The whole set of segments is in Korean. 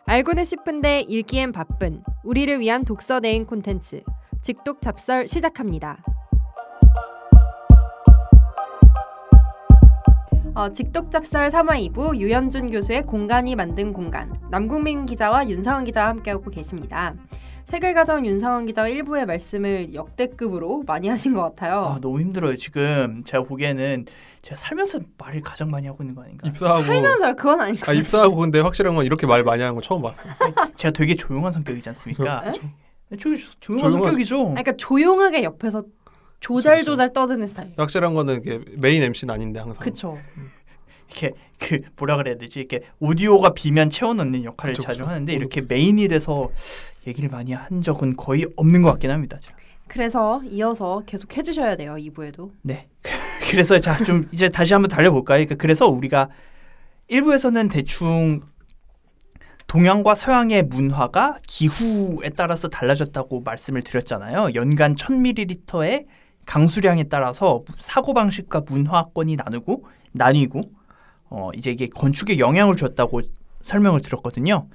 알고는 싶은데 읽기엔 바쁜 우리를 위한 독서 대행 콘텐츠 직독 잡설 시작합니다. 직독 잡설 3화 2부 유현준 교수의 공간이 만든 공간 남궁민 기자와 윤상원 기자와 함께하고 계십니다. 책을 가져온 윤상원 기자가 1부의 말씀을 역대급으로 많이 하신 것 같아요. 너무 힘들어요. 지금 제가 보기에는 제가 살면서 말을 가장 많이 하고 있는 거 아닌가? 입사하고 살면서요? 그건 아니고. 입사하고 근데 확실한 건 이렇게 말 많이 하는 거 처음 봤어요. 제가 되게 조용한 성격이지 않습니까? 조용한 조용한 성격이죠. 그러니까 조용하게 옆에서 조잘조잘 떠드는 스타일. 확실한 거는 이게 메인 MC는 아닌데 항상. 그렇죠. 이렇게 뭐라 그래야 되지? 이렇게 오디오가 비면 채워넣는 역할을 자주 하는데 이렇게 메인이 돼서 얘기를 많이 한 적은 거의 없는 것 같긴 합니다. 제가. 그래서 이어서 계속 해주셔야 돼요. 2부에도. 네. 그래서 자 좀 이제 다시 한번 달려볼까요? 그래서 우리가 1부에서는 대충 동양과 서양의 문화가 기후에 따라서 달라졌다고 말씀을 드렸잖아요. 연간 1000ml의 강수량에 따라서 사고방식과 문화권이 나뉘고 이제 이게 건축에 영향을 줬다고 설명을 드렸거든요.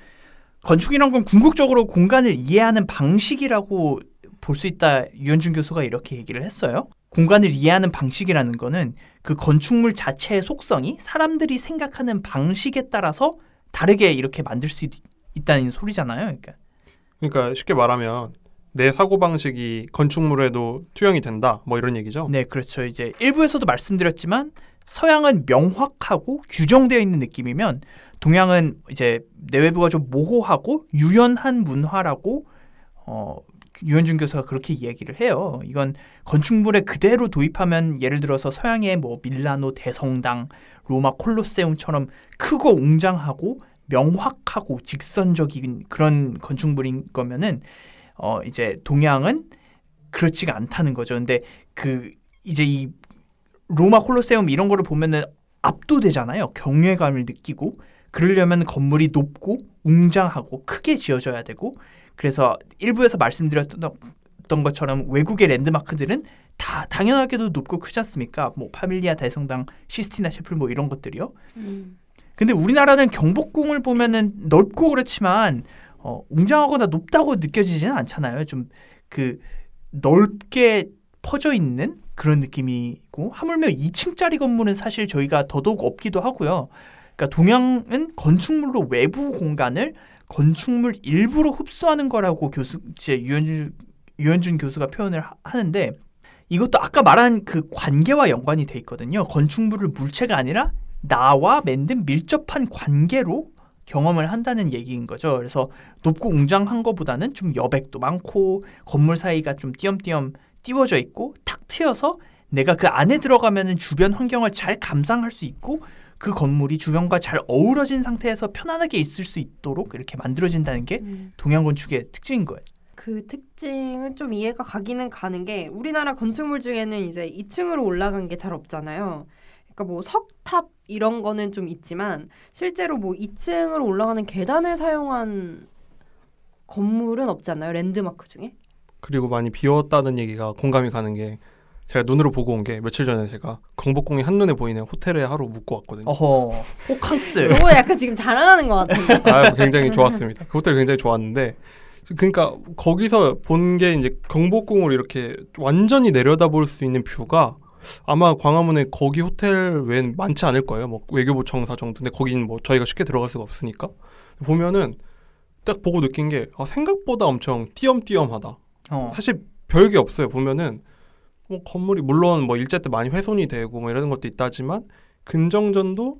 건축이란 건 궁극적으로 공간을 이해하는 방식이라고 볼 수 있다. 유현준 교수가 이렇게 얘기를 했어요. 공간을 이해하는 방식이라는 거는 그 건축물 자체의 속성이 사람들이 생각하는 방식에 따라서 다르게 이렇게 만들 수 있다는 소리잖아요. 그러니까 쉽게 말하면 내 사고방식이 건축물에도 투영이 된다. 뭐 이런 얘기죠. 네, 그렇죠. 이제 일부에서도 말씀드렸지만 서양은 명확하고 규정되어 있는 느낌이면 동양은 이제 내외부가 좀 모호하고 유연한 문화라고 유현준 교수가 그렇게 이야기를 해요. 이건 건축물에 그대로 도입하면 예를 들어서 서양의 뭐 밀라노 대성당, 로마 콜로세움처럼 크고 웅장하고 명확하고 직선적인 그런 건축물인 거면은 이제 동양은 그렇지가 않다는 거죠. 근데 이제 이 로마 콜로세움 이런 거를 보면은 압도되잖아요. 경외감을 느끼고 그러려면 건물이 높고 웅장하고 크게 지어져야 되고 그래서 일부에서 말씀드렸던 것처럼 외국의 랜드마크들은 다 당연하게도 높고 크지 않습니까? 뭐 파밀리아 대성당, 시스티나 셰플 뭐 이런 것들이요. 근데 우리나라는 경복궁을 보면은 넓고 그렇지만 웅장하거나 높다고 느껴지지는 않잖아요. 좀 넓게 퍼져 있는 그런 느낌이고 하물며 2층짜리 건물은 사실 저희가 더더욱 없기도 하고요. 그러니까 동양은 건축물로 외부 공간을 건축물 일부로 흡수하는 거라고 유현준 교수가 표현을 하는데 이것도 아까 말한 그 관계와 연관이 돼 있거든요. 건축물을 물체가 아니라 나와 맺는 밀접한 관계로 경험을 한다는 얘기인 거죠. 그래서 높고 웅장한 것보다는 좀 여백도 많고 건물 사이가 좀 띄엄띄엄 띄워져 있고 탁 트여서 내가 그 안에 들어가면은 주변 환경을 잘 감상할 수 있고 그 건물이 주변과 잘 어우러진 상태에서 편안하게 있을 수 있도록 이렇게 만들어진다는 게 동양 건축의 특징인 거예요. 그 특징은 좀 이해가 가기는 가는 게 우리나라 건축물 중에는 이제 2층으로 올라간 게 잘 없잖아요. 그러니까 뭐 석탑 이런 거는 좀 있지만 실제로 뭐 2층으로 올라가는 계단을 사용한 건물은 없잖아요. 랜드마크 중에. 그리고 많이 비웠다는 얘기가 공감이 가는 게 제가 눈으로 보고 온 게 며칠 전에 제가 경복궁이 한눈에 보이는 호텔에 하루 묵고 왔거든요. 호캉스. 저거 약간 지금 자랑하는 것 같은데. 굉장히 좋았습니다. 그 호텔 굉장히 좋았는데 그러니까 거기서 본 게 이제 경복궁을 이렇게 완전히 내려다볼 수 있는 뷰가 아마 광화문에 거기 호텔 외엔 많지 않을 거예요. 뭐 외교부 청사 정도. 근데 거기는 뭐 저희가 쉽게 들어갈 수가 없으니까 보면은 딱 보고 느낀 게 생각보다 엄청 띄엄띄엄하다. 사실 별게 없어요. 보면은 건물이 물론 뭐 일제 때 많이 훼손이 되고 뭐 이런 것도 있다지만 근정전도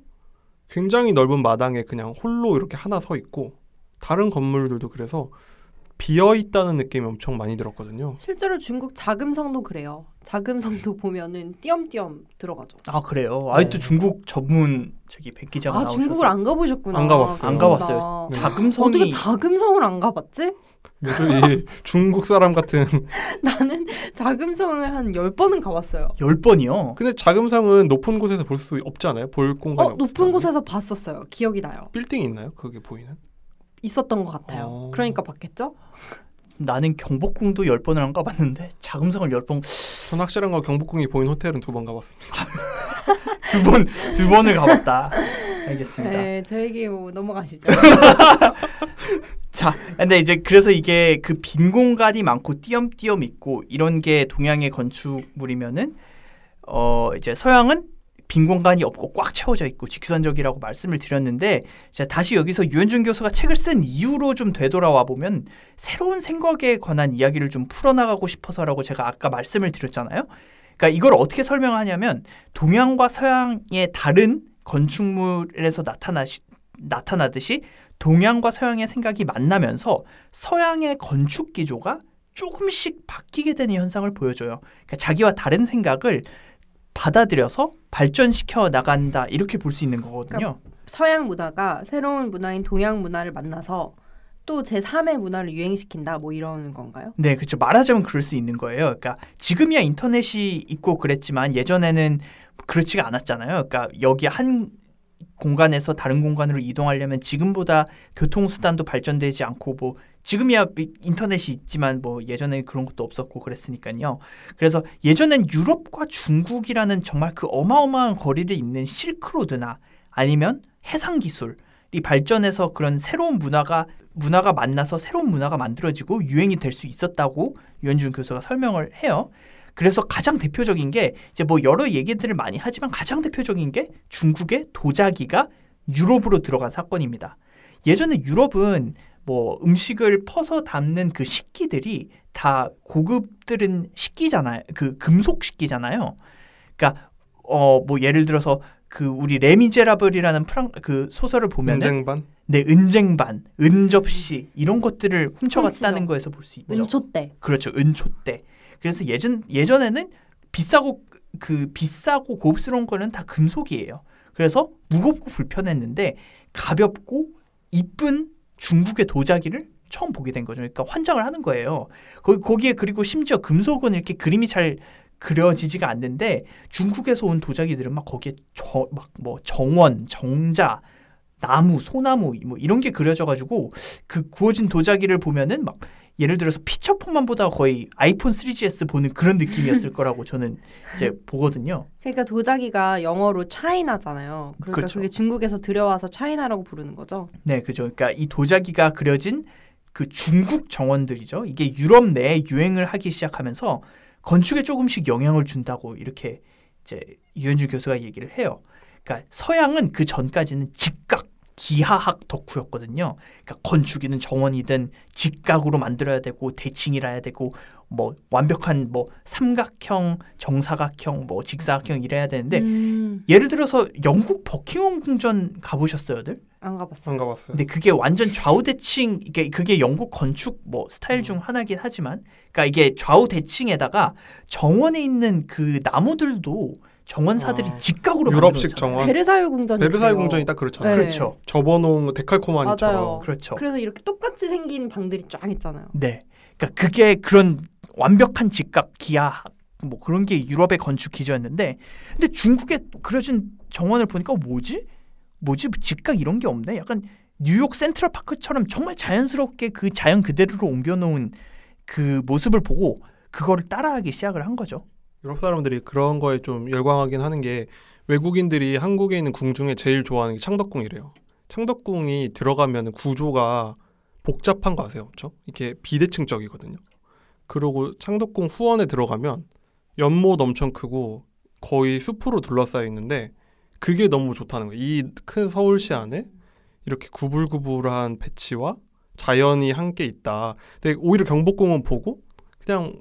굉장히 넓은 마당에 그냥 홀로 이렇게 하나 서 있고 다른 건물들도 그래서 비어 있다는 느낌이 엄청 많이 들었거든요. 실제로 중국 자금성도 그래요. 자금성도 보면은 띄엄띄엄 들어가죠. 아 그래요? 또 중국 전문 백 기자가 나오셔서. 중국을 안 가보셨구나. 안 가봤어요. 안 가봤어요. 자금성이 어떻게 자금성을 안 가봤지? 이 중국 사람 같은. 나는 자금성을 한 10번은 가봤어요. 10번이요? 근데 자금성은 높은 곳에서 볼 수 없지 않아요? 볼 공간이 없잖아요. 높은 곳에서 봤었어요. 기억이 나요. 빌딩이 있나요? 그게 보이는? 있었던 것 같아요. 그러니까 봤겠죠? 나는 경복궁도 10번을 안 가봤는데 자금성을 10번. 전 확실한 거 경복궁이 보이는 호텔은 2번 가봤습니다. 두 번을 가봤다. 알겠습니다. 네, 저 얘기 넘어가시죠. 자, 근데 이제 그래서 이게 그 빈 공간이 많고 띄엄띄엄 있고 이런 게 동양의 건축물이면은 이제 서양은 빈 공간이 없고 꽉 채워져 있고 직선적이라고 말씀을 드렸는데, 자, 다시 여기서 유현준 교수가 책을 쓴 이유로 좀 되돌아와 보면 새로운 생각에 관한 이야기를 좀 풀어나가고 싶어서라고 제가 아까 말씀을 드렸잖아요. 그러니까 이걸 어떻게 설명하냐면 동양과 서양의 다른 건축물에서 나타나듯이 동양과 서양의 생각이 만나면서 서양의 건축 기조가 조금씩 바뀌게 되는 현상을 보여줘요. 그러니까 자기와 다른 생각을 받아들여서 발전시켜 나간다, 이렇게 볼 수 있는 거거든요. 그러니까 서양 문화가 새로운 문화인 동양 문화를 만나서 또 제3의 문화를 유행시킨다, 뭐 이런 건가요? 네, 그렇죠. 말하자면 그럴 수 있는 거예요. 그러니까 지금이야 인터넷이 있고 그랬지만 예전에는 그렇지가 않았잖아요. 그러니까 여기 한 공간에서 다른 공간으로 이동하려면 지금보다 교통수단도 발전되지 않고, 뭐 지금이야 인터넷이 있지만 뭐 예전에 그런 것도 없었고 그랬으니까요. 그래서 예전엔 유럽과 중국이라는 정말 그 어마어마한 거리를 잇는 실크로드나 아니면 해상기술이 발전해서 그런 새로운 문화가 만나서 새로운 문화가 만들어지고 유행이 될 수 있었다고 유현준 교수가 설명을 해요. 그래서 가장 대표적인 게 이제 뭐 여러 얘기들을 많이 하지만 가장 대표적인 게 중국의 도자기가 유럽으로 들어간 사건입니다. 예전에 유럽은 뭐 음식을 퍼서 담는 그 식기들이 다 고급들은 식기잖아요. 그 금속 식기잖아요. 그러니까 뭐 예를 들어서 그 우리 레미제라블이라는 그 소설을 보면은 은쟁반? 네, 은쟁반, 은접시 이런 것들을 훔쳐갔다는 거에서 볼 수 있죠. 은초대. 그렇죠, 은초대. 그래서 예전에는 비싸고 고급스러운 거는 다 금속이에요. 그래서 무겁고 불편했는데 가볍고 이쁜 중국의 도자기를 처음 보게 된 거죠. 그러니까 환장을 하는 거예요. 거기에 그리고 심지어 금속은 이렇게 그림이 잘 그려지지가 않는데 중국에서 온 도자기들은 막 거기에 뭐 정원, 정자, 나무, 소나무 뭐 이런 게 그려져가지고 그 구워진 도자기를 보면은 막 예를 들어서 피처폰만 보다 거의 아이폰 3GS 보는 그런 느낌이었을 거라고 저는 이제 보거든요. 그러니까 도자기가 영어로 차이나잖아요. 그러니까 그렇죠. 그게 중국에서 들여와서 차이나라고 부르는 거죠. 네, 그죠. 그러니까 이 도자기가 그려진 그 중국 정원들이죠. 이게 유럽 내에 유행을 하기 시작하면서 건축에 조금씩 영향을 준다고 이렇게 이제 유현준 교수가 얘기를 해요. 그러니까 서양은 그 전까지는 직각 기하학 덕후였거든요. 그러니까 건축이든 정원이든 직각으로 만들어야 되고 대칭이라 해야 되고 뭐 완벽한 뭐 삼각형, 정사각형, 뭐 직사각형 이래야 되는데 예를 들어서 영국 버킹엄 궁전 가보셨어요들? 안 가봤어요. 안 가봤어요. 근데 그게 완전 좌우대칭, 그게 영국 건축 뭐 스타일 중 하나긴 하지만, 그러니까 이게 좌우대칭에다가 정원에 있는 그 나무들도 정원사들이 직각으로 유럽식 만들어졌잖아요. 정원. 베르사유 궁전이 베르사유 그래요. 궁전이 딱 그렇잖아요. 네. 그렇죠. 접어놓은 데칼코마니처럼. 맞아요. 그렇죠. 그래서 이렇게 똑같이 생긴 방들이 쫙 있잖아요. 네. 그러니까 그게 그런 완벽한 직각 기하학 뭐 그런 게 유럽의 건축 기조였는데, 근데 중국에 그려진 정원을 보니까 뭐지 직각 이런 게 없네. 약간 뉴욕 센트럴파크처럼 정말 자연스럽게 그 자연 그대로로 옮겨놓은 그 모습을 보고 그거를 따라하기 시작을 한 거죠. 유럽 사람들이 그런 거에 좀 열광하긴 하는 게, 외국인들이 한국에 있는 궁 중에 제일 좋아하는 게 창덕궁이래요. 창덕궁이 들어가면 구조가 복잡한 거 아세요? 그렇죠? 이렇게 비대칭적이거든요. 그리고 창덕궁 후원에 들어가면 연못 엄청 크고 거의 숲으로 둘러싸여 있는데 그게 너무 좋다는 거예요. 이 큰 서울시 안에 이렇게 구불구불한 배치와 자연이 함께 있다. 근데 오히려 경복궁은 보고 그냥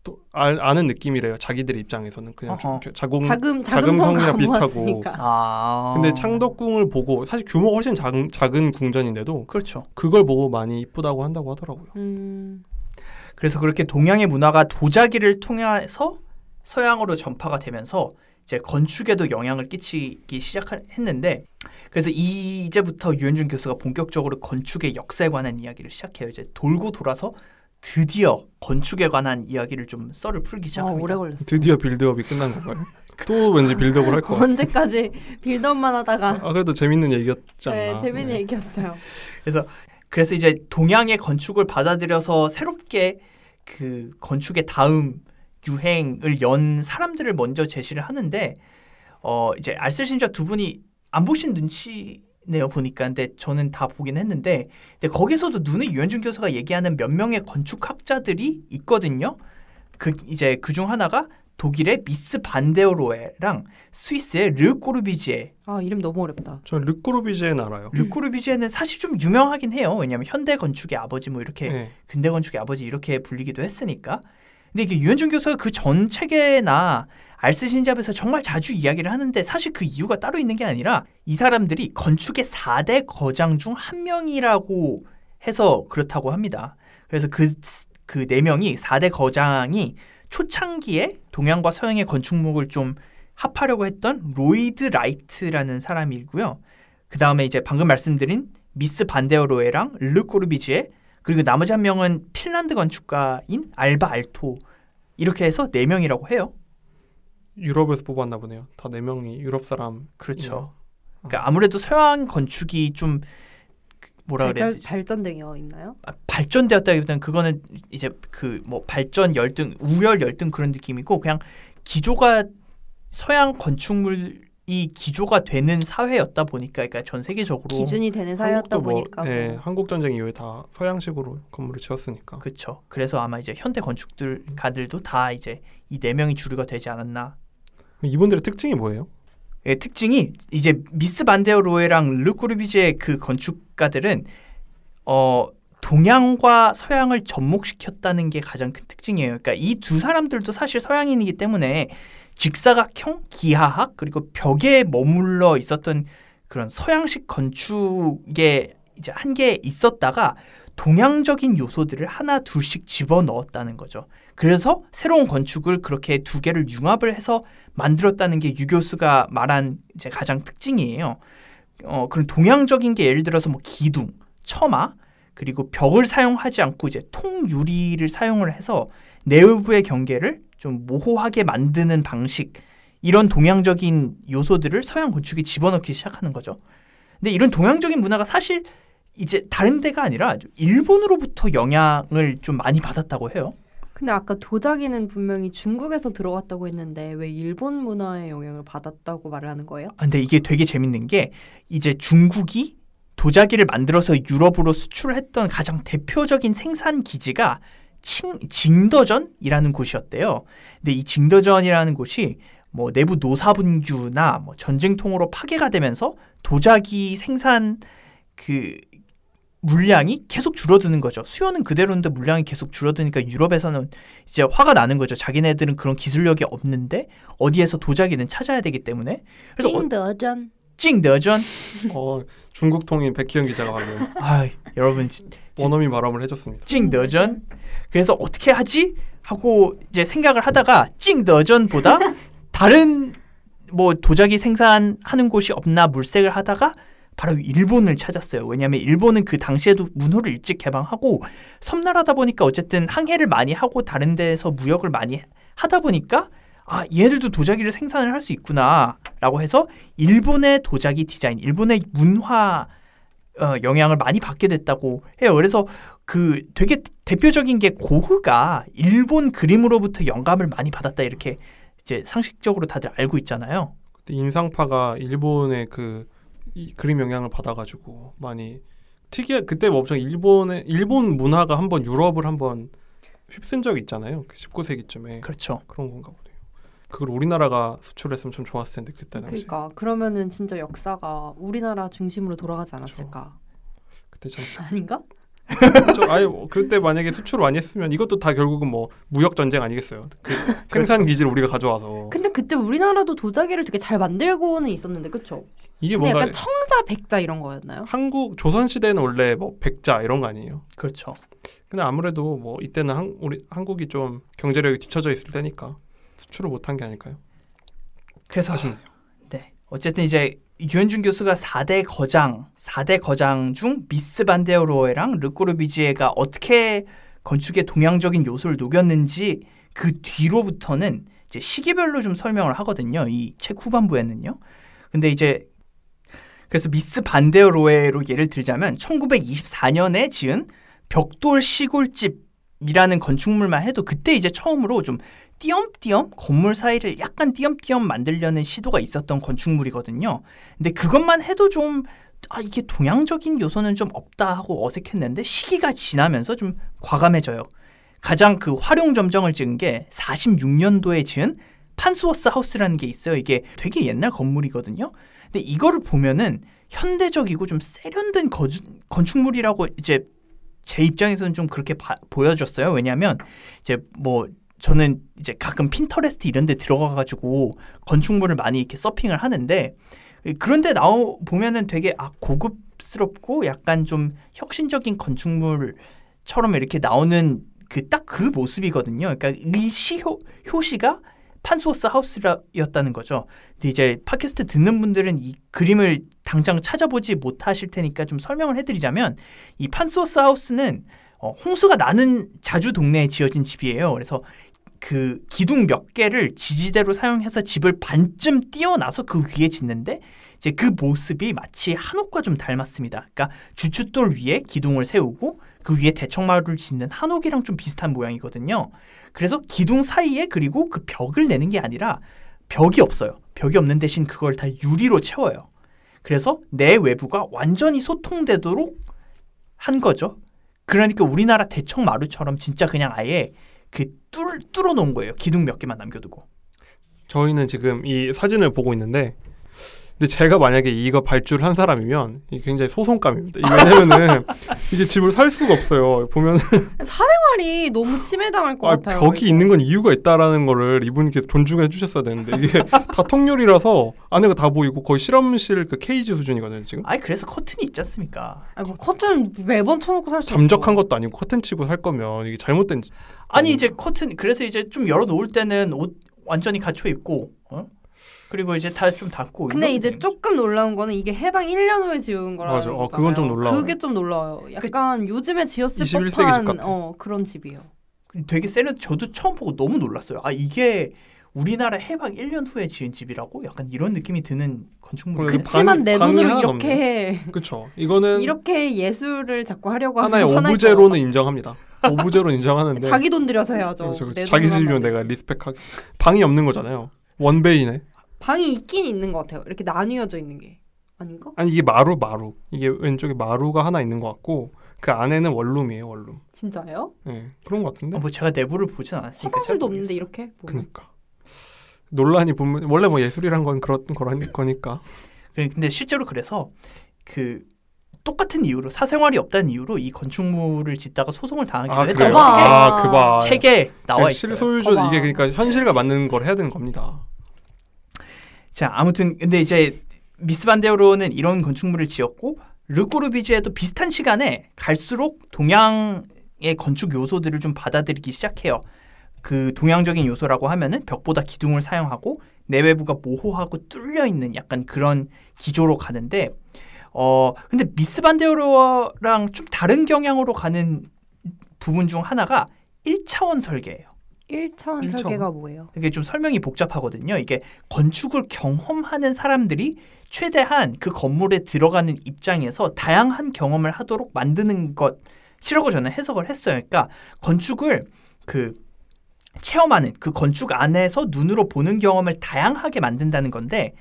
또 아는 느낌이래요. 자기들 입장에서는 그냥 자금 자금 성이랑 비슷하고. 모았으니까. 근데 창덕궁을 보고, 사실 규모가 훨씬 작은 궁전인데도 그렇죠. 그걸 보고 많이 이쁘다고 한다고 하더라고요. 그래서 그렇게 동양의 문화가 도자기를 통해서 서양으로 전파가 되면서 이제 건축에도 영향을 끼치기 시작했는데, 그래서 이제부터 유현준 교수가 본격적으로 건축의 역사에 관한 이야기를 시작해요. 이제 돌고 돌아서 드디어 건축에 관한 이야기를 좀 썰을 풀기 시작합니다. 오래 걸렸어. 드디어 빌드업이 끝난 건가요? 또 왠지 빌드업을 할 것 같아요. 언제까지 빌드업만 하다가. 그래도 재밌는 얘기였지 않나. 네, 재밌는 얘기였어요. 그래서 이제 동양의 건축을 받아들여서 새롭게 그 건축의 다음 유행을 연 사람들을 먼저 제시를 하는데, 이제 알쓸신자 두 분이 안 보신 눈치네요 보니까. 근데 저는 다 보긴 했는데, 근데 거기서도 눈에 유현준 교수가 얘기하는 몇 명의 건축학자들이 있거든요. 이제 그중 하나가 독일의 미스 반데어로에랑 스위스의 르 꼬르비지에. 아, 이름 너무 어렵다. 전 르꼬르비제는 알아요. 르 꼬르비지에는 사실 좀 유명하긴 해요. 왜냐하면 현대 건축의 아버지 뭐 이렇게 네. 근대 건축의 아버지 이렇게 불리기도 했으니까. 근데 이게 유현준 교수가 그 전 책에나 알스 신잡에서 정말 자주 이야기를 하는데, 사실 그 이유가 따로 있는 게 아니라 이 사람들이 건축의 4대 거장 중 한 명이라고 해서 그렇다고 합니다. 그래서 그 4명이 4대 거장이 초창기에 동양과 서양의 건축목을 좀 합하려고 했던 로이드 라이트라는 사람이고요. 그 다음에 이제 방금 말씀드린 미스 반데어로에랑 르 꼬르비지에, 그리고 나머지 한 명은 핀란드 건축가인 알바 알토, 이렇게 해서 4명이라고 해요. 유럽에서 뽑았나 보네요. 다 4명이 유럽 사람. 그렇죠. 그러니까 아무래도 서양 건축이 좀 뭐라 그래야 되지? 발전되어 있나요? 발전되었다기보다는 그거는 이제 그 뭐 발전 열등, 우열 열등 그런 느낌이고, 그냥 기조가 서양 건축물이 기조가 되는 사회였다 보니까, 그러니까 전 세계적으로 기준이 되는 사회였다 보니까. 네, 한국 전쟁 이후에 다 서양식으로 건물을 지었으니까. 그렇죠. 그래서 아마 이제 현대 건축가들도 다 이제 이 4명이 주류가 되지 않았나. 이분들의 특징이 뭐예요? 예, 특징이 이제 미스 반데어로에랑 르 꼬르비지의 그 건축가들은 동양과 서양을 접목시켰다는 게 가장 큰 특징이에요. 그러니까 이 두 사람들도 사실 서양인이기 때문에 직사각형, 기하학, 그리고 벽에 머물러 있었던 그런 서양식 건축에 이제 한계에 있었다가 동양적인 요소들을 하나 둘씩 집어넣었다는 거죠. 그래서 새로운 건축을 그렇게 2개를 융합을 해서 만들었다는 게 유 교수가 말한 이제 가장 특징이에요. 그런 동양적인 게 예를 들어서 뭐 기둥, 처마, 그리고 벽을 사용하지 않고 이제 통유리를 사용을 해서 내부의 경계를 좀 모호하게 만드는 방식, 이런 동양적인 요소들을 서양 건축에 집어넣기 시작하는 거죠. 근데 이런 동양적인 문화가 사실 이제 다른 데가 아니라 일본으로부터 영향을 좀 많이 받았다고 해요. 근데 아까 도자기는 분명히 중국에서 들어왔다고 했는데 왜 일본 문화의 영향을 받았다고 말을 하는 거예요? 근데 이게 되게 재밌는 게, 이제 중국이 도자기를 만들어서 유럽으로 수출을 했던 가장 대표적인 생산 기지가 징더전이라는 곳이었대요. 근데 이 징더전이라는 곳이 뭐 내부 노사 분규나 뭐 전쟁통으로 파괴가 되면서 도자기 생산 그 물량이 계속 줄어드는 거죠. 수요는 그대로인데 물량이 계속 줄어드니까 유럽에서는 이제 화가 나는 거죠. 자기네들은 그런 기술력이 없는데 어디에서 도자기는 찾아야 되기 때문에. 그래서 징더전. 중국 통인 백희영 기자가 방금 여러분 원어민 발음을 해줬습니다. 징더전. 그래서 어떻게 하지? 하고 이제 생각을 하다가 징더전보다 다른 뭐 도자기 생산하는 곳이 없나 물색을 하다가 바로 일본을 찾았어요. 왜냐하면 일본은 그 당시에도 문호를 일찍 개방하고 섬나라다 보니까 어쨌든 항해를 많이 하고 다른 데서 무역을 많이 하다 보니까 얘들도 도자기를 생산을 할 수 있구나라고 해서 일본의 도자기 디자인, 일본의 문화 영향을 많이 받게 됐다고 해요. 그래서 그 되게 대표적인 게 고흐가 일본 그림으로부터 영감을 많이 받았다, 이렇게 이제 상식적으로 다들 알고 있잖아요. 그때 인상파가 일본의 이 그림 영향을 받아가지고 많이 그때 뭐 엄청 일본 문화가 한번 유럽을 한번 휩쓴 적이 있잖아요. 19세기쯤에. 그렇죠. 그런 건가 보네요. 그걸 우리나라가 수출했으면 좀 좋았을 텐데 그때 당시. 그러니까 그러면은 진짜 역사가 우리나라 중심으로 돌아가지 않았을까? 그때 참 아닌가? 그렇죠. 그때 만약에 수출을 많이 했으면 이것도 다 결국은 뭐 무역 전쟁 아니겠어요. 생산 기지를 우리가 가져와서. 근데 그때 우리나라도 도자기를 되게 잘 만들고는 있었는데, 그렇죠? 이게 근데 뭔가 약간 청자, 백자 이런 거였나요? 조선 시대는 원래 뭐 백자 이런 거 아니에요. 그렇죠. 근데 아무래도 뭐 이때는 우리 한국이 좀 경제력이 뒤처져 있을 때니까 수출을 못한 게 아닐까요? 그래서 아쉽네요. 네, 어쨌든 이제 유현준 교수가 4대 거장 중 미스 반데어로에랑 르 꼬르비지에가 어떻게 건축의 동양적인 요소를 녹였는지 그 뒤로부터는 이제 시기별로 좀 설명을 하거든요. 이 책 후반부에는요. 근데 이제 그래서 미스 반데어로에로 예를 들자면 1924년에 지은 벽돌 시골집이라는 건축물만 해도 그때 이제 처음으로 좀 띄엄띄엄 건물 사이를 약간 띄엄띄엄 만들려는 시도가 있었던 건축물이거든요. 근데 그것만 해도 좀 이게 동양적인 요소는 좀 없다 하고 어색했는데 시기가 지나면서 좀 과감해져요. 가장 그 활용 점정을 찍은 게 46년도에 지은 판스워스 하우스라는 게 있어요. 이게 되게 옛날 건물이거든요. 근데 이거를 보면은 현대적이고 좀 세련된 건축물이라고 이제 제 입장에서는 좀 그렇게 보여졌어요. 왜냐하면 이제 뭐 저는 이제 가끔 핀터레스트 이런 데 들어가가지고 건축물을 많이 이렇게 서핑을 하는데 그런데 보면은 되게 고급스럽고 약간 좀 혁신적인 건축물처럼 이렇게 나오는 딱 그 모습이거든요. 그러니까 이 효시가 판스워스 하우스였다는 거죠. 근데 이제 팟캐스트 듣는 분들은 이 그림을 당장 찾아보지 못하실 테니까 좀 설명을 해드리자면 이 판스워스 하우스는 홍수가 나는 자주 동네에 지어진 집이에요. 그래서 그 기둥 몇 개를 지지대로 사용해서 집을 반쯤 띄워놔서 그 위에 짓는데 이제 그 모습이 마치 한옥과 좀 닮았습니다. 그러니까 주춧돌 위에 기둥을 세우고 그 위에 대청마루를 짓는 한옥이랑 좀 비슷한 모양이거든요. 그래서 기둥 사이에 그리고 그 벽을 내는 게 아니라 벽이 없어요. 벽이 없는 대신 그걸 다 유리로 채워요. 그래서 내 외부가 완전히 소통되도록 한 거죠. 그러니까 우리나라 대청마루처럼 진짜 그냥 아예 뚫어 놓은 거예요. 기둥 몇 개만 남겨두고. 저희는 지금 이 사진을 보고 있는데 근데 제가 만약에 이거 발주를 한 사람이면 이게 굉장히 소송감입니다. 왜냐면은 이게 집을 살 수가 없어요. 보면 사생활이 너무 침해당할 것 같아요. 벽이 이거. 있는 건 이유가 있다라는 거를 이분께 존중해 주셨어야 되는데 이게 다 통유리라서 안에가 다 보이고 거의 실험실 그 케이지 수준이거든요 지금. 그래서 커튼이 있지 않습니까? 뭐 커튼 매번 쳐놓고 살 수 없죠. 잠적한 것도 아니고 커튼 치고 살 거면 이게 잘못된. 이제 커튼 그래서 이제 좀 열어 놓을 때는 옷 완전히 갖춰 입고 그리고 이제 다 좀 닫고. 근데 이제 조금 놀라운 거는 이게 해방 1년 후에 지은 거라는 맞아. 거잖아요. 그건 좀 놀라워요. 그게 좀 놀라워요. 약간 요즘에 지었을 21세기 집 법한 같아. 그런 집이에요. 되게 세련. 저도 처음 보고 너무 놀랐어요. 이게 우리나라 해방 1년 후에 지은 집이라고? 약간 이런 느낌이 드는 건축물. 그치만 내 돈으로 이렇게 그렇죠. 이거는 이렇게 예술을 자꾸 하려고 하나의 오브제로는 인정합니다. 오브제로는 인정하는데 자기 돈 들여서 해야죠. 그렇죠. 자기 집이면 내가 리스펙하게. 방이 없는 거잖아요. 원베이네. 방이 있긴 있는 것 같아요. 이렇게 나뉘어져 있는 게 아닌가? 아니 이게 마루 이게 왼쪽에 마루가 하나 있는 것 같고 그 안에는 원룸이에요. 원룸. 진짜예요? 네 그런 것 같은데. 뭐 제가 내부를 보진 않았으니까. 화장실도 없는데 이렇게 보면. 그러니까 논란이 보면 원래 뭐 예술이란 건 그런 거니까. 근데 실제로 그래서 그 똑같은 이유로 사생활이 없다는 이유로 이 건축물을 짓다가 소송을 당하기도 했죠. 그봐. 책에 나와 있어요. 실소유주 이게 그러니까 현실과 맞는 걸 해야 되는 겁니다. 자, 아무튼 근데 이제 미스 반데오로는 이런 건축물을 지었고 르꼬르비지에도 비슷한 시간에 갈수록 동양의 건축 요소들을 좀 받아들이기 시작해요. 그 동양적인 요소라고 하면은 벽보다 기둥을 사용하고 내외부가 모호하고 뚫려 있는 약간 그런 기조로 가는데 근데 미스 반데오로랑 좀 다른 경향으로 가는 부분 중 하나가 1차원 설계예요. 1차원 설계가 뭐예요? 이게 좀 설명이 복잡하거든요. 이게 건축을 경험하는 사람들이 최대한 그 건물에 들어가는 입장에서 다양한 경험을 하도록 만드는 것이라고 저는 해석을 했어요. 그러니까 건축을 체험하는 그 건축 안에서 눈으로 보는 경험을 다양하게 만든다는 건데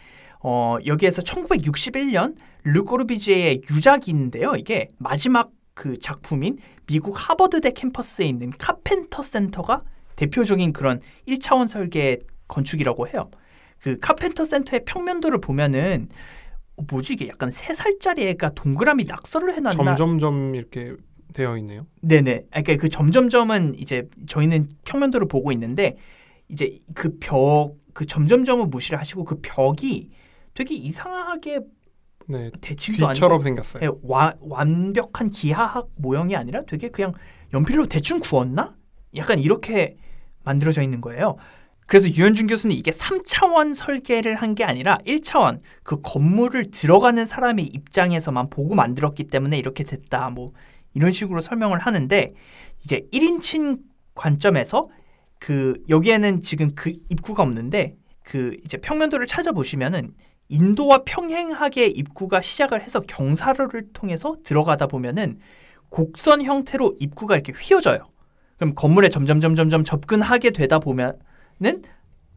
여기에서 1961년 르꼬르비지에의 유작이 있는데요. 이게 마지막 그 작품인 미국 하버드대 캠퍼스에 있는 카펜터 센터가 대표적인 그런 1차원 설계 건축이라고 해요. 그 카펜터 센터의 평면도를 보면은 뭐지 이게 약간 3살짜리 애가 동그라미 낙서를 해놨나? 점점점 이렇게 되어 있네요. 네네. 그러니까 그 점점점은 이제 저희는 평면도를 보고 있는데 이제 그 점점점은 무시를 하시고 그 벽이 되게 이상하게 대칭도 귀처럼 아니고 생겼어요. 네, 완벽한 기하학 모형이 아니라 되게 그냥 연필로 대충 구웠나? 약간 이렇게 만들어져 있는 거예요. 그래서 유현준 교수는 이게 3차원 설계를 한 게 아니라 1차원 그 건물을 들어가는 사람의 입장에서만 보고 만들었기 때문에 이렇게 됐다. 뭐 이런 식으로 설명을 하는데 이제 1인칭 관점에서 여기에는 지금 그 입구가 없는데 이제 평면도를 찾아보시면은 인도와 평행하게 입구가 시작을 해서 경사로를 통해서 들어가다 보면은 곡선 형태로 입구가 이렇게 휘어져요. 그럼 건물에 점점 접근하게 되다 보면은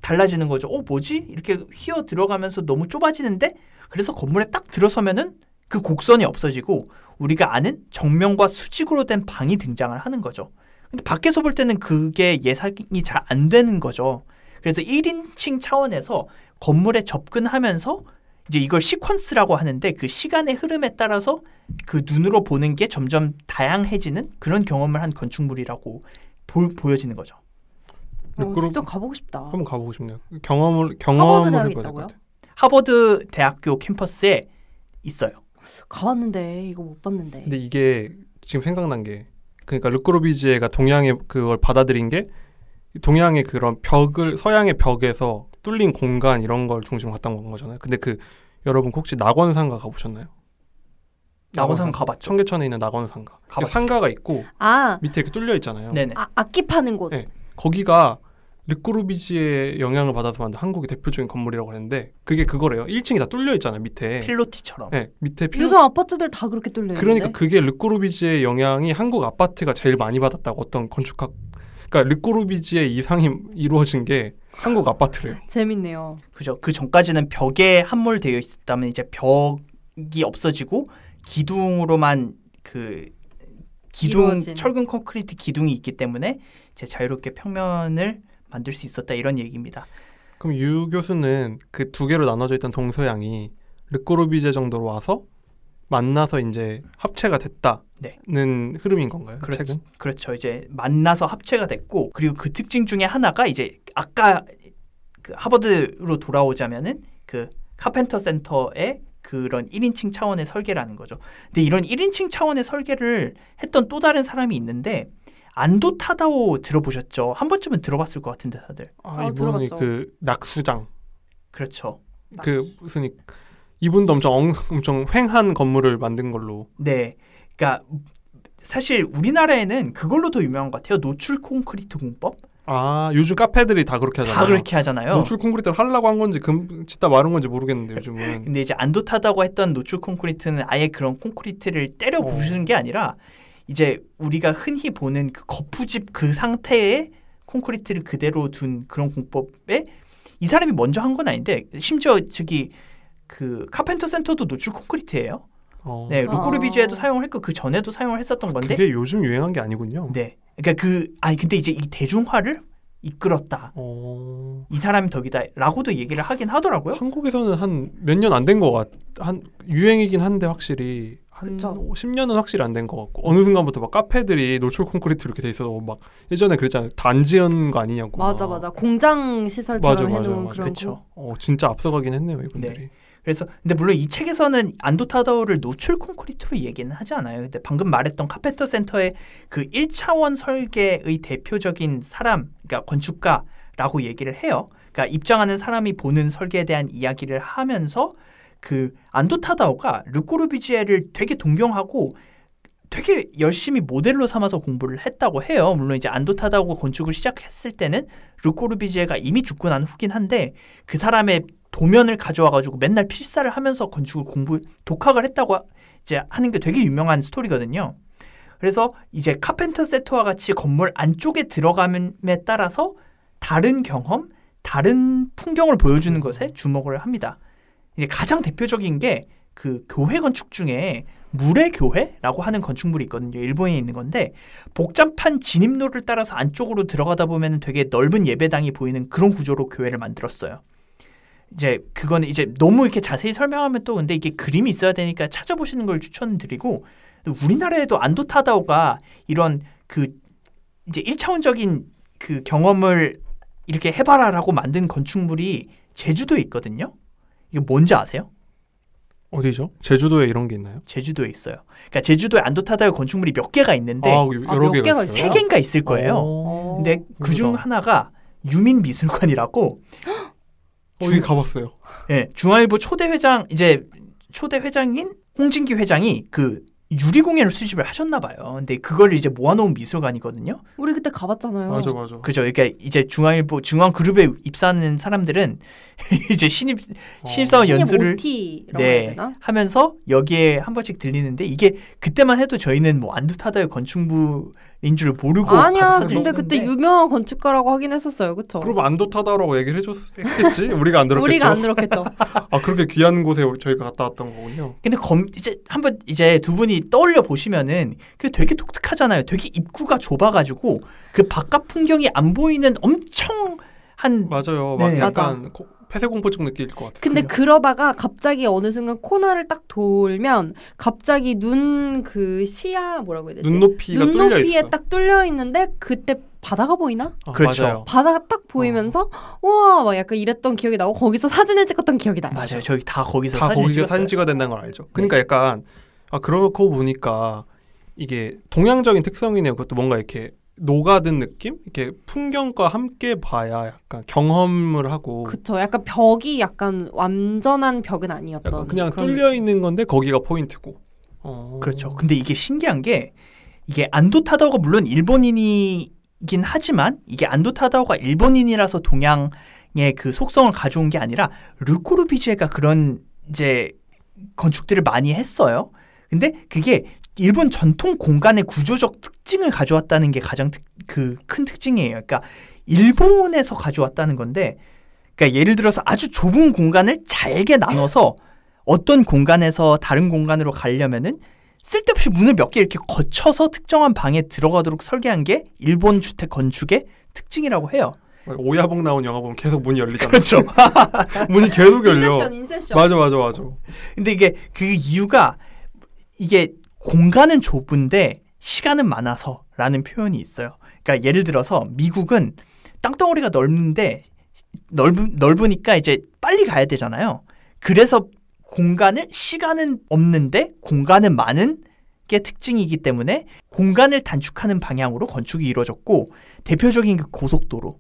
달라지는 거죠. 뭐지? 이렇게 휘어 들어가면서 너무 좁아지는데? 그래서 건물에 딱 들어서면은 그 곡선이 없어지고 우리가 아는 정면과 수직으로 된 방이 등장을 하는 거죠. 근데 밖에서 볼 때는 그게 예상이 잘 안 되는 거죠. 그래서 1인칭 차원에서 건물에 접근하면서 이제 이걸 시퀀스라고 하는데 그 시간의 흐름에 따라서 그 눈으로 보는 게 점점 다양해지는 그런 경험을 한 건축물이라고 보여지는 거죠. 직접 가보고 싶다. 한번 가보고 싶네요. 하버드 경험을 대학에 해봐야 될 것 있다고요? 같아요. 하버드 대학교 캠퍼스에 있어요. 가봤는데 이거 못 봤는데. 근데 이게 지금 생각난 게 그러니까 르꼬르비지에가 동양의 그걸 받아들인 게 동양의 그런 벽을 서양의 벽에서 뚫린 공간 이런 걸 중심으로 갔던 거잖아요. 근데 그 여러분 혹시 낙원상가 가보셨나요? 낙원상 가봤죠. 청계천에 있는 낙원상가. 가봤죠. 상가가 있고 아, 밑에 이렇게 뚫려 있잖아요. 네네. 악기 파는 곳. 네. 거기가 르꼬르비지의 영향을 받아서 만든 한국의 대표적인 건물이라고 하는데 그게 그거래요. 1층이 다 뚫려 있잖아요. 밑에. 필로티처럼. 네, 밑에 요즘 아파트들 다 그렇게 뚫려 있는데. 그러니까 그게 르꼬르비지의 영향이 한국 아파트가 제일 많이 받았다고 어떤 건축학 그러니까 르꼬르비지의 이상이 이루어진 게 한국 아파트래요. 재밌네요. 그죠. 그 전까지는 벽에 함몰되어 있었다면 이제 벽이 없어지고 기둥으로만 그 기둥 이루어진. 철근 콘크리트 기둥이 있기 때문에 이제 자유롭게 평면을 만들 수 있었다 이런 얘기입니다. 그럼 유 교수는 그 두 개로 나눠져 있던 동서양이 르꼬르비제 정도로 와서 만나서 이제 합체가 됐다는 흐름인 건가요? 그 책은? 그렇죠. 이제 만나서 합체가 됐고 그리고 그 특징 중에 하나가 이제 아까 그 하버드로 돌아오자면은 그 카펜터 센터의 그런 1인칭 차원의 설계라는 거죠. 근데 이런 1인칭 차원의 설계를 했던 또 다른 사람이 있는데 안도 타다오 들어보셨죠? 한 번쯤은 들어봤을 것 같은데 다들. 이분이 들어봤죠. 그 낙수장 그렇죠. 그 무슨 이분도 엄청 횡한 건물을 만든 걸로. 네. 그러니까 사실 우리나라에는 그걸로 더 유명한 것 같아요. 노출 콘크리트 공법. 요즘 카페들이 다 그렇게 하잖아요. 다 그렇게 하잖아요. 노출 콘크리트를 하려고 한 건지 짓다 마른 건지 모르겠는데 요즘은. 근데 이제 안도 타다고 했던 노출 콘크리트는 아예 그런 콘크리트를 때려 부수는 게 아니라 이제 우리가 흔히 보는 그 거푸집 그 상태의 콘크리트를 그대로 둔 그런 공법에 이 사람이 먼저 한 건 아닌데 심지어 저기 그 카펜터 센터도 노출 콘크리트예요. 네, 르꼬르비지에도 사용을 했고 그 전에도 사용을 했었던 건데 그게 요즘 유행한 게 아니군요. 네, 그러니까 근데 이제 이 대중화를 이끌었다. 이 사람이 덕이다라고도 얘기를 하긴 하더라고요. 한국에서는 한 몇 년 안 된 것 한 유행이긴 한데 확실히 한 그쵸. 10년은 확실히 안 된 것 같고 어느 순간부터 막 카페들이 노출 콘크리트 이렇게 돼 있어서 막 예전에 그랬잖아요. 다 안 지은 거 아니냐고. 맞아. 공장 시설처럼 맞아. 해놓은 그런 그쵸. 거. 진짜 앞서가긴 했네요 이분들이. 네. 그래서 근데 물론 이 책에서는 안도 타다오를 노출 콘크리트로 얘기는 하지 않아요. 근데 방금 말했던 카펜터 센터의 그 1차원 설계의 대표적인 사람, 그러니까 건축가라고 얘기를 해요. 그러니까 입장하는 사람이 보는 설계에 대한 이야기를 하면서 그 안도 타다오가 르꼬르비지에를 되게 동경하고 되게 열심히 모델로 삼아서 공부를 했다고 해요. 물론 이제 안도 타다오가 건축을 시작했을 때는 르꼬르비지에가 이미 죽고 난 후긴 한데 그 사람의 도면을 가져와가지고 맨날 필사를 하면서 건축을 독학을 했다고 이제 하는 게 되게 유명한 스토리거든요. 그래서 이제 카펜터 세터와 같이 건물 안쪽에 들어감에 따라서 다른 경험, 다른 풍경을 보여주는 것에 주목을 합니다. 이제 가장 대표적인 게 그 교회 건축 중에 물의 교회라고 하는 건축물이 있거든요. 일본에 있는 건데 복잡한 진입로를 따라서 안쪽으로 들어가다 보면 되게 넓은 예배당이 보이는 그런 구조로 교회를 만들었어요. 이제 그거는 이제 너무 이렇게 자세히 설명하면 또 근데 이게 그림이 있어야 되니까 찾아보시는 걸 추천드리고 우리나라에도 안도 타다오가 이런 그 이제 1차원적인 그 경험을 이렇게 해봐라라고 만든 건축물이 제주도에 있거든요. 이거 뭔지 아세요? 어디죠? 제주도에 이런 게 있나요? 제주도에 있어요. 그러니까 제주도에 안도 타다오 건축물이 몇 개가 있는데 여러 몇 개가 개가 있어요. 세 개인가 있을 거예요. 근데 그중 모르다. 하나가 유민미술관이라고 여기 가봤어요. 예, 중앙일보 초대 회장인 홍진기 회장이 그 유리공예를 수집을 하셨나 봐요. 근데 그걸 이제 모아놓은 미술관이거든요. 우리 그때 가봤잖아요. 맞아. 그죠. 그러니까 이제 중앙그룹에 입사하는 사람들은 이제 신입사원 연수를 OT라고 해야 되나? 하면서 여기에 한 번씩 들리는데 이게 그때만 해도 저희는 뭐 안도 타다의 건축물이 줄 모르고 아니야. 가서 근데 사진 그때 찍는데 유명한 건축가라고 하긴 했었어요. 그쵸? 그럼 안도타다라고 얘기를 해줬겠지? 우리가 안 들었겠죠? 우리가 안 들었겠죠. 아 그렇게 귀한 곳에 저희가 갔다 왔던 거군요. 근데 이제 한번 이제 두 분이 떠올려 보시면은 그 되게 독특하잖아요. 되게 입구가 좁아가지고 그 바깥 풍경이 안 보이는 엄청 한 맞아요. 네. 막 약간 폐쇄공포증 느낄 것 같아요. 근데 그러다가 갑자기 어느 순간 코너를 딱 돌면 갑자기 눈 그 시야 뭐라고 해야 되지? 눈높이가 뚫려 눈높이에 있어. 딱 뚫려 있는데 그때 바다가 보이나? 그렇죠. 맞아요. 바다가 딱 보이면서 우와 막 약간 이랬던 기억이 나고 거기서 사진을 찍었던 기억이 나요. 맞아요. 저희 다 거기서 다 사진 거기가 찍었어요. 사진 찍어야 된다는 걸 알죠. 그러니까 약간 그러고 보니까 이게 동양적인 특성이네요. 그것도 뭔가 이렇게 녹아든 느낌? 이렇게 풍경과 함께 봐야 약간 경험을 하고 그쵸. 약간 벽이 약간 완전한 벽은 아니었던. 약간 그냥 그런 뚫려 느낌. 있는 건데 거기가 포인트고. 그렇죠. 근데 이게 신기한 게 이게 안도 타다오가 물론 일본인이긴 하지만 이게 안도 타다오가 일본인이라서 동양의 그 속성을 가져온 게 아니라 르코르비제가 그런 이제 건축들을 많이 했어요. 근데 그게 일본 전통 공간의 구조적 특징을 가져왔다는 게 가장 큰 특징이에요. 그러니까 일본에서 가져왔다는 건데, 그러니까 예를 들어서 아주 좁은 공간을 잘게 나눠서 어떤 공간에서 다른 공간으로 가려면은 쓸데없이 문을 몇 개 이렇게 거쳐서 특정한 방에 들어가도록 설계한 게 일본 주택 건축의 특징이라고 해요. 오야봉 나온 영화 보면 계속 문이 열리잖아요. 그렇죠. 문이 계속 열려. 인셉션. 맞아. 근데 이게 그 이유가 이게 공간은 좁은데 시간은 많아서라는 표현이 있어요. 그러니까 예를 들어서 미국은 땅덩어리가 넓은데 넓으니까 이제 빨리 가야 되잖아요. 그래서 시간은 없는데 공간은 많은 게 특징이기 때문에 공간을 단축하는 방향으로 건축이 이루어졌고 대표적인 그 고속도로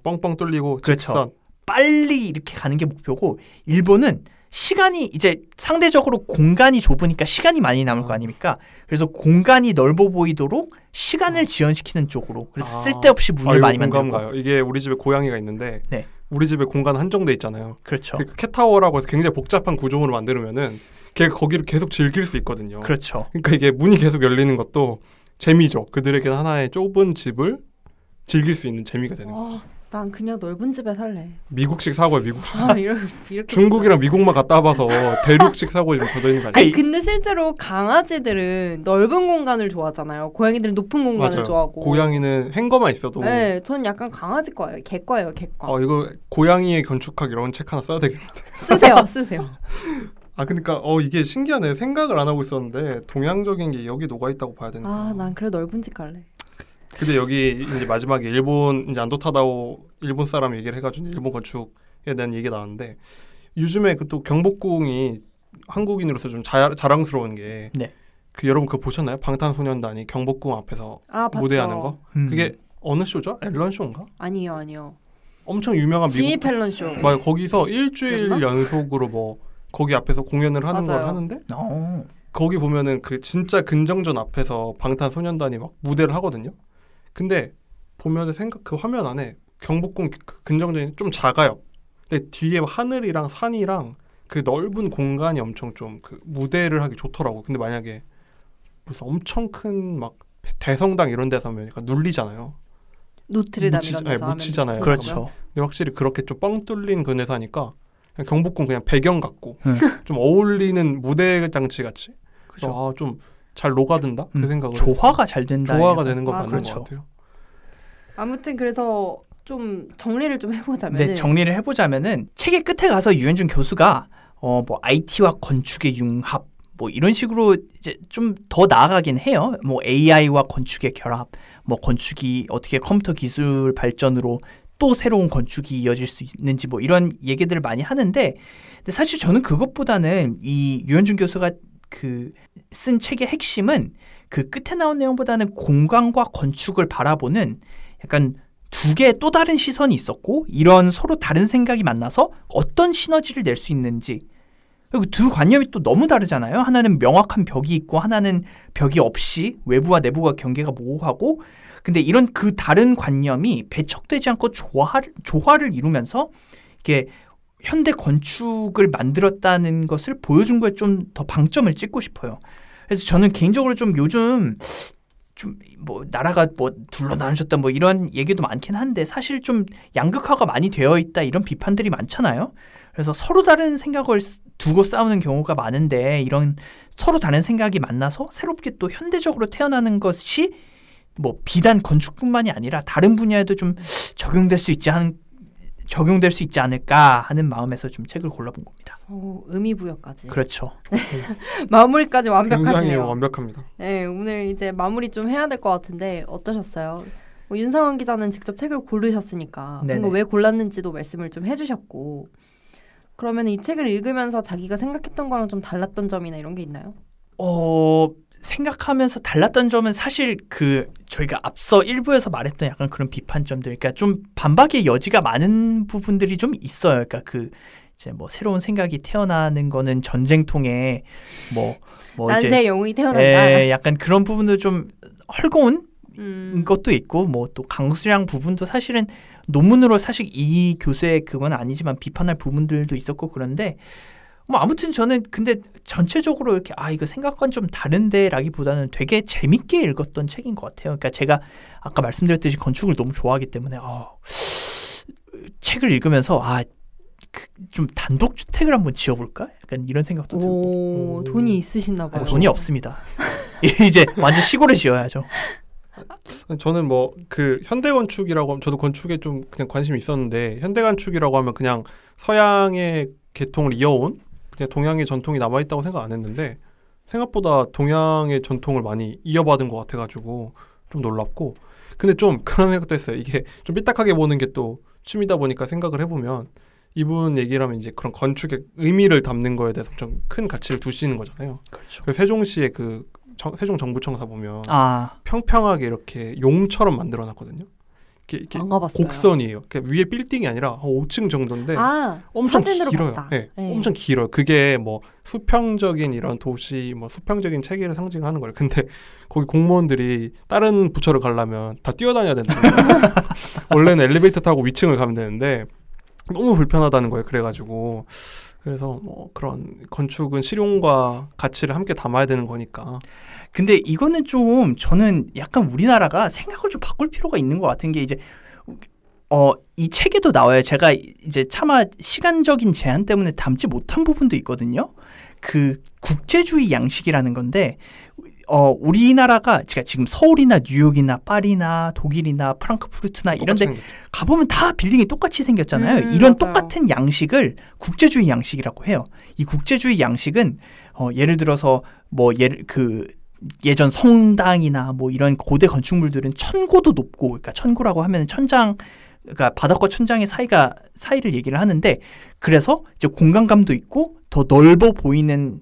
뻥뻥 뚫리고 그렇죠. 직선. 빨리 이렇게 가는 게 목표고 일본은 시간이 이제 상대적으로 공간이 좁으니까 시간이 많이 남을 거 아닙니까? 그래서 공간이 넓어 보이도록 시간을 지연시키는 쪽으로 그래서 쓸데없이 문을 많이 만들고 가요. 이게 우리 집에 고양이가 있는데 네. 우리 집에 공간 한정돼 있잖아요. 그렇죠. 그 캣타워라고 해서 굉장히 복잡한 구조물을 만들면은 걔가 거기를 계속 즐길 수 있거든요. 그렇죠. 그러니까 이게 문이 계속 열리는 것도 재미죠. 그들에게는 하나의 좁은 집을 즐길 수 있는 재미가 되는 거죠. 난 그냥 넓은 집에 살래. 미국식 사고야, 미국식. 이렇게 중국이랑 미국만 갔다 와봐서 대륙식 사고에 좀 젖어 있는 거 아니에요? 아니 근데 실제로 강아지들은 넓은 공간을 좋아하잖아요. 고양이들은 높은 공간을 맞아요. 좋아하고. 고양이는 행거만 있어도. 네, 전 약간 강아지 거예요. 개 거예요, 개과. 이거 고양이의 건축학 이런 책 하나 써야 되겠는데. 쓰세요. 그러니까 이게 신기하네. 생각을 안 하고 있었는데 동양적인 게 여기 녹아 있다고 봐야 되니까. 난 그래 넓은 집 갈래. 근데 여기 이제 마지막에 일본 이제 안도타다오 일본 사람 얘기를 해가지고 일본 건축에 대한 얘기 나왔는데 요즘에 그 또 경복궁이 한국인으로서 좀 자랑스러운 게 네. 그 여러분 그거 보셨나요? 방탄소년단이 경복궁 앞에서 봤죠. 무대하는 거? 그게 어느 쇼죠? 앨런 쇼인가? 아니요. 엄청 유명한 지미 펠런 쇼. 맞아요. 거기서 일주일 맞나? 연속으로 뭐 거기 앞에서 공연을 하는 걸 맞아요. 하는데 거기 보면은 그 진짜 근정전 앞에서 방탄소년단이 막 무대를 하거든요. 근데 보면은 그 화면 안에 경복궁 근정전이 좀 작아요. 근데 뒤에 하늘이랑 산이랑 그 넓은 공간이 엄청 좀 그 무대를 하기 좋더라고. 근데 만약에 무슨 엄청 큰 막 대성당 이런 데서 하면 약간 눌리잖아요. 노트르담 이런 데서 하면 묻히잖아요. 그렇죠. 근데 확실히 그렇게 좀 뻥 뚫린 그런 데서 하니까 그냥 경복궁 그냥 배경 같고 좀 어울리는 무대 장치 같이. 그렇죠. 좀 잘 녹아든다 그 생각을 조화가 잘 된다. 조화가 되는 건 맞는 그렇죠. 것 같아요. 아무튼 그래서 좀 정리를 좀 해보자면 네, 정리를 해보자면은 책의 끝에 가서 유현준 교수가 뭐 IT와 건축의 융합 뭐 이런 식으로 이제 좀 더 나아가긴 해요. 뭐 AI와 건축의 결합, 뭐 건축이 어떻게 컴퓨터 기술 발전으로 또 새로운 건축이 이어질 수 있는지 뭐 이런 얘기들을 많이 하는데, 근데 사실 저는 그것보다는 이 유현준 교수가 그 쓴 책의 핵심은 그 끝에 나온 내용보다는 공간과 건축을 바라보는 약간 두 개의 또 다른 시선이 있었고 이런 서로 다른 생각이 만나서 어떤 시너지를 낼 수 있는지, 그리고 두 관념이 또 너무 다르잖아요. 하나는 명확한 벽이 있고 하나는 벽이 없이 외부와 내부가 경계가 모호하고, 근데 이런 그 다른 관념이 배척되지 않고 조화를 이루면서 이게 현대 건축을 만들었다는 것을 보여준 거에 좀 더 방점을 찍고 싶어요. 그래서 저는 개인적으로 좀 요즘 좀 뭐 나라가 뭐 둘러 나눠졌다 뭐 이런 얘기도 많긴 한데 사실 좀 양극화가 많이 되어 있다 이런 비판들이 많잖아요. 그래서 서로 다른 생각을 두고 싸우는 경우가 많은데 이런 서로 다른 생각이 만나서 새롭게 또 현대적으로 태어나는 것이 뭐 비단 건축뿐만이 아니라 다른 분야에도 좀 적용될 수 있지 않을까 하는 마음에서 좀 책을 골라본 겁니다. 오, 의미부여까지. 그렇죠. 마무리까지 굉장히 완벽하시네요. 완벽합니다. 네, 오늘 이제 마무리 좀 해야 될 것 같은데 어떠셨어요? 뭐 윤상원 기자는 직접 책을 고르셨으니까 그거 왜 골랐는지도 말씀을 좀 해주셨고 그러면 이 책을 읽으면서 자기가 생각했던 거랑 좀 달랐던 점이나 이런 게 있나요? 생각하면서 달랐던 점은 사실 저희가 앞서 1부에서 말했던 약간 그런 비판점들, 그러니까 좀 반박의 여지가 많은 부분들이 좀 있어요. 그러니까 이제 뭐 새로운 생각이 태어나는 거는 전쟁통에 뭐 난세 영웅이 태어난다. 약간 그런 부분도 좀 헐거운 것도 있고 뭐 또 강수량 부분도 사실은 논문으로 사실 이 교수의 그건 아니지만 비판할 부분들도 있었고 그런데 뭐 아무튼 저는 근데 전체적으로 이렇게 이거 생각과는 좀 다른데라기보다는 되게 재밌게 읽었던 책인 것 같아요. 그러니까 제가 아까 말씀드렸듯이 건축을 너무 좋아하기 때문에 책을 읽으면서 좀 단독 주택을 한번 지어볼까? 약간 이런 생각도 들고. 돈이 있으신나 봐요. 돈이 없습니다. 이제 완전 시골에 지어야죠. 저는 뭐 현대 건축이라고 하면 저도 건축에 좀 그냥 관심이 있었는데 현대 건축이라고 하면 그냥 서양의 계통을 이어온 그냥 동양의 전통이 남아있다고 생각 안 했는데 생각보다 동양의 전통을 많이 이어받은 것 같아가지고 좀 놀랍고 근데 좀 그런 생각도 했어요. 이게 좀 삐딱하게 보는 게 또 취미다 보니까 생각을 해보면 이분 얘기를 하면 이제 그런 건축의 의미를 담는 거에 대해서 좀 큰 가치를 두시는 거잖아요. 그렇죠. 그래서 세종시의 세종정부청사 보면 평평하게 이렇게 용처럼 만들어놨거든요. 이렇게 안 가봤어요. 곡선이에요. 위에 빌딩이 아니라 5층 정도인데 엄청 길어요. 네, 엄청 길어요. 그게 뭐 수평적인 이런 도시, 뭐 수평적인 체계를 상징하는 거예요. 근데 거기 공무원들이 다른 부처를 가려면 다 뛰어다녀야 된다는 거예요. 원래는 엘리베이터 타고 위층을 가면 되는데 너무 불편하다는 거예요. 그래서 뭐 그런 건축은 실용과 가치를 함께 담아야 되는 거니까. 근데 이거는 좀 저는 약간 우리나라가 생각을 좀 바꿀 필요가 있는 것 같은 게 이제 이 책에도 나와요. 제가 이제 차마 시간적인 제한 때문에 담지 못한 부분도 있거든요. 국제주의 양식이라는 건데 우리나라가 지금 서울이나 뉴욕이나 파리나 독일이나 프랑크푸르트나 이런 데 가보면 다 빌딩이 똑같이 생겼잖아요. 이런 맞아요. 똑같은 양식을 국제주의 양식이라고 해요. 이 국제주의 양식은 예를 들어서 예전 성당이나 뭐 이런 고대 건축물들은 천고도 높고, 그러니까 천고라고 하면 그러니까 바닥과 천장의 사이를 얘기를 하는데, 그래서 이제 공간감도 있고 더 넓어 보이는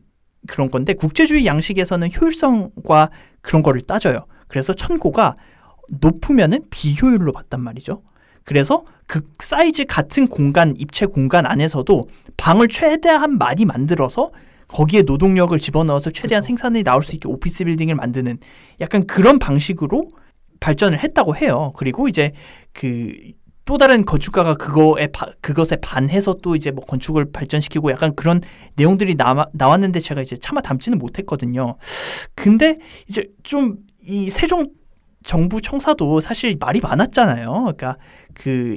그런 건데, 국제주의 양식에서는 효율성과 그런 거를 따져요. 그래서 천고가 높으면은 비효율로 봤단 말이죠. 그래서 그 사이즈 같은 입체 공간 안에서도 방을 최대한 많이 만들어서 거기에 노동력을 집어넣어서 최대한 생산이 나올 수 있게 오피스 빌딩을 만드는 약간 그런 방식으로 발전을 했다고 해요. 그리고 이제 또 다른 건축가가 그것에 반해서 또 이제 뭐 건축을 발전시키고 약간 그런 내용들이 나왔는데 제가 이제 차마 담지는 못했거든요. 근데 이제 좀 이 세종 정부 청사도 사실 말이 많았잖아요. 그러니까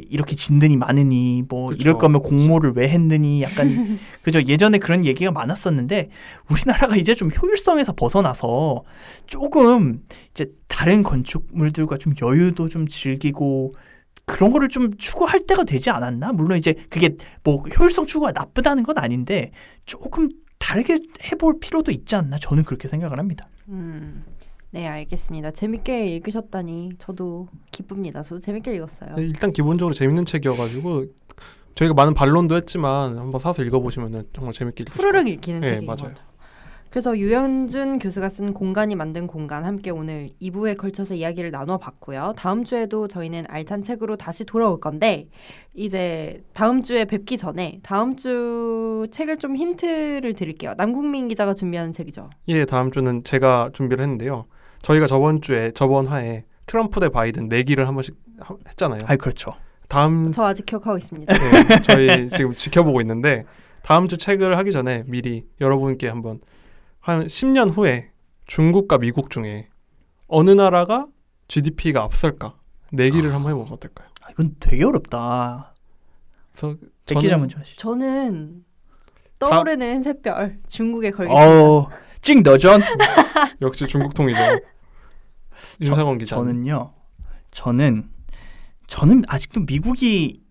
이렇게 진든이 많으니 뭐 그쵸. 이럴 거면 공모를 왜 했느니 약간 그죠. 예전에 그런 얘기가 많았었는데 우리나라가 이제 좀 효율성에서 벗어나서 조금 이제 다른 건축물들과 좀 여유도 좀 즐기고 그런 거를 좀 추구할 때가 되지 않았나? 물론 이제 그게 뭐 효율성 추구가 나쁘다는 건 아닌데 조금 다르게 해볼 필요도 있지 않나? 저는 그렇게 생각을 합니다. 네, 알겠습니다. 재밌게 읽으셨다니 저도 기쁩니다. 저도 재밌게 읽었어요. 네, 일단 기본적으로 재밌는 책이어가지고 저희가 많은 반론도 했지만 한번 사서 읽어보시면 정말 재밌게 읽으실 거예요. 후루룩 읽히는 책인 것 맞아요. 같아요. 그래서 유현준 교수가 쓴 공간이 만든 공간 함께 오늘 2부에 걸쳐서 이야기를 나눠봤고요. 다음 주에도 저희는 알찬 책으로 다시 돌아올 건데 이제 다음 주에 뵙기 전에 다음 주 책을 좀 힌트를 드릴게요. 남국민 기자가 준비하는 책이죠. 예, 다음 주는 제가 준비를 했는데요. 저희가 저번 화에 트럼프 대 바이든 내기를 한 번씩 했잖아요. 그렇죠. 저 아직 기억하고 있습니다. 네, 저희 지금 지켜보고 있는데 다음 주 책을 하기 전에 미리 여러분께 한번 한 10년 후에 중국과 미국 중에 어느 나라가 GDP가 앞설까 내기를 한번 해보면 어떨까요? 이건 되게 어렵다. 그래서 제끼자 먼저 하시죠. 저는 떠오르는 샛별 중국에 걸겠습니다. 찍너전. 역시 중국통이죠. 윤상원 기자. 저는 아직도 미국이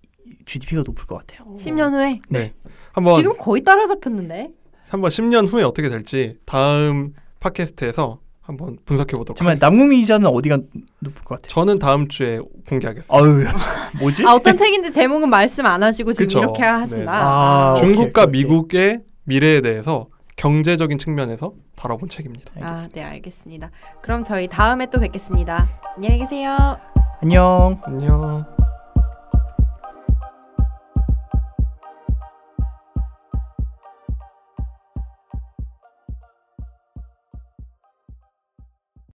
GDP가 높을 것 같아요. 10년 후에 네. 한번 지금 거의 따라잡혔는데. 한번 10년 후에 어떻게 될지 다음 팟캐스트에서 한번 분석해 보도록 정말 하겠습니다. 남궁민 기자는 어디가 높을 것 같아요? 저는 다음 주에 공개하겠습니다. 아유, 뭐지? 어떤 책인지 제목은 말씀 안 하시고 지금 그쵸. 이렇게 하신다. 네. 아, 중국과 오케이. 미국의 미래에 대해서 경제적인 측면에서 다뤄본 책입니다. 네, 알겠습니다. 그럼 저희 다음에 또 뵙겠습니다. 안녕히 계세요. 안녕. 안녕.